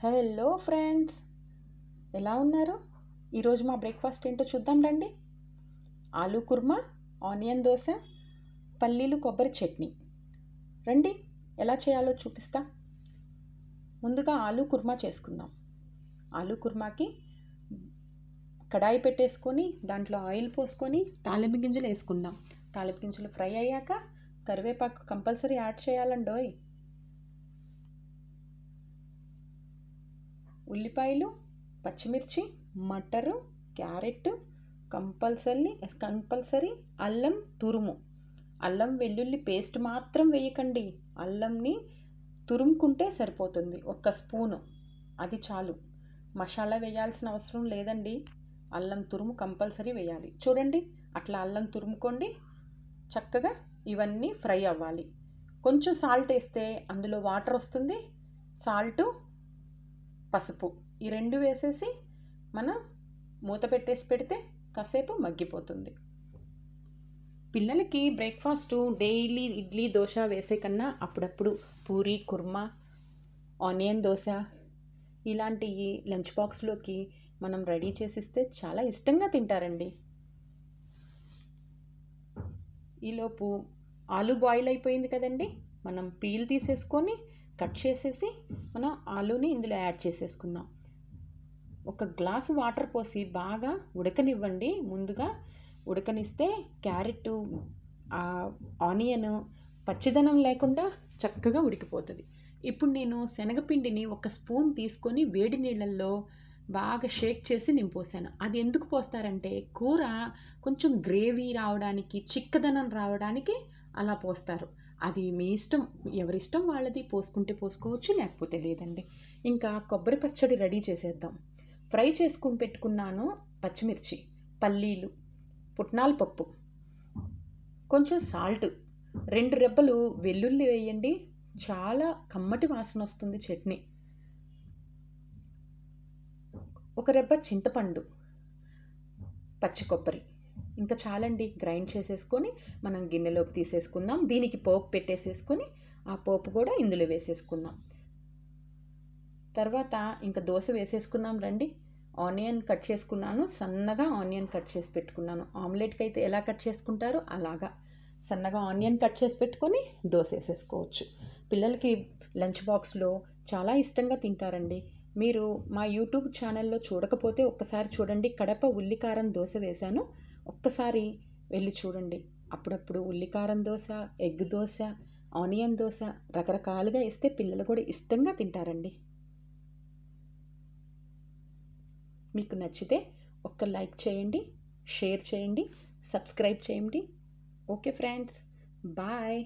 Hello friends, ఎలా ఉన్నారు? ఈరోజు మా బ్రేక్ఫాస్ట్ ఏంటో చూద్దాం రండి. ఆలూ కుర్మా, ఆనియన్ దోశ, పల్లీలు కొబ్బరి చట్నీ. రండి, ఎలా చేయాలో చూపిస్తా. ముందుగా ఆలూ కుర్మా చేసుకుందాం. ఆలూ కుర్మాకి కడాయి పెట్టేసుకొని దాంట్లో ఆయిల్ పోసుకొని తాలింపు గింజలు వేసుకుందాం. తాలింపు గింజలు ఫ్రై అయ్యాక కరివేపాకు కంపల్సరీ యాడ్ చేయాలండోయ్. ఉల్లిపాయలు, పచ్చిమిర్చి, మటరు, క్యారెట్, కంపల్సరీ అల్లం తురుము. అల్లం వెల్లుల్లి పేస్ట్ మాత్రం వేయకండి. అల్లంని తురుముకుంటే సరిపోతుంది, 1 స్పూను, అది చాలు. మసాలా వేయాల్సిన అవసరం లేదండి. అల్లం తురుము కంపల్సరీ వేయాలి. చూడండి, అట్లా అల్లం తురుముకోండి. చక్కగా ఇవన్నీ ఫ్రై అవ్వాలి. కొంచెం సాల్ట్ వేస్తే అందులో వాటర్ వస్తుంది. సాల్టు, పసుపు ఈ 2 వేసేసి మనం మూత పెట్టేసి పెడితే కాసేపు మగ్గిపోతుంది. పిల్లలకి బ్రేక్ఫాస్ట్ డైలీ ఇడ్లీ దోశ వేసే కన్నా అప్పుడప్పుడు పూరి కుర్మా, ఆనియన్ దోశ ఇలాంటి లంచ్ బాక్స్లోకి మనం రెడీ చేసిస్తే చాలా ఇష్టంగా తింటారండి. ఈలోపు ఆలూ బాయిల్ అయిపోయింది కదండి. మనం పీల్ తీసేసుకొని కట్ చేసేసి మనం ఆలూని ఇందులో యాడ్ చేసేసుకుందాం. 1 గ్లాసు వాటర్ పోసి బాగా ఉడకనివ్వండి. ముందుగా ఉడకనిస్తే క్యారెట్, ఆనియన్ పచ్చిదనం లేకుండా చక్కగా ఉడికిపోతుంది. ఇప్పుడు నేను శనగపిండిని 1 స్పూన్ తీసుకొని వేడి నీళ్ళల్లో బాగా షేక్ చేసి నింపోసాను. అది ఎందుకు పోస్తారంటే కూర కొంచెం గ్రేవీ రావడానికి, చిక్కదనం రావడానికి అలా పోస్తారు. అది మీ ఇష్టం, ఎవరిష్టం వాళ్ళది. పోసుకుంటే పోసుకోవచ్చు, లేకపోతే లేదండి. ఇంకా కొబ్బరి పచ్చడి రెడీ చేసేద్దాం. ఫ్రై చేసుకుని పెట్టుకున్నాను పచ్చిమిర్చి, పల్లీలు, పుట్నాల పప్పు, కొంచెం సాల్ట్, 2 రెబ్బలు వెల్లుల్లి వేయండి. చాలా కమ్మటి వాసన వస్తుంది చట్నీ. 1 రెబ్బ చింతపండు, పచ్చి కొబ్బరి, ఇంకా చాలండి. గ్రైండ్ చేసేసుకొని మనం గిన్నెలోకి తీసేసుకుందాం. దీనికి పోపు పెట్టేసేసుకొని ఆ పోపు కూడా ఇందులో వేసేసుకుందాం. తర్వాత ఇంకా దోశ వేసేసుకుందాం రండి. ఆనియన్ కట్ చేసుకున్నాను, సన్నగా ఆనియన్ కట్ చేసి పెట్టుకున్నాను. ఆమ్లెట్కి అయితే ఎలా కట్ చేసుకుంటారో అలాగా సన్నగా ఆనియన్ కట్ చేసి పెట్టుకొని దోశ వేసేసుకోవచ్చు. పిల్లలకి లంచ్ బాక్స్లో చాలా ఇష్టంగా తింటారండి. మీరు మా యూట్యూబ్ ఛానల్లో చూడకపోతే ఒక్కసారి చూడండి. కడప ఉల్లికారం దోశ వేశాను, ఒక్కసారి వెళ్ళి చూడండి. అప్పుడప్పుడు ఉల్లికారం దోశ, ఎగ్ దోశ, ఆనియన్ దోశ రకరకాలుగా వేస్తే పిల్లలు కూడా ఇష్టంగా తింటారండి. మీకు నచ్చితే ఒక్క లైక్ చేయండి, షేర్ చేయండి, సబ్స్క్రైబ్ చేయండి. Okay friends, bye.